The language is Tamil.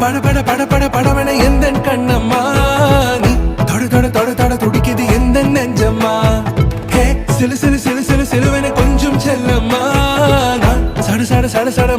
பட பட பட பட படவன எந்த கண்ணம்மா நீ தொட தொட தொட தொட துடிக்குது எந்த நெஞ்சம்மா ஹே சிலு சிலு சிலு சிலு சிலுவன கொஞ்சம் செல்லம்மா நான் சட சட சட சட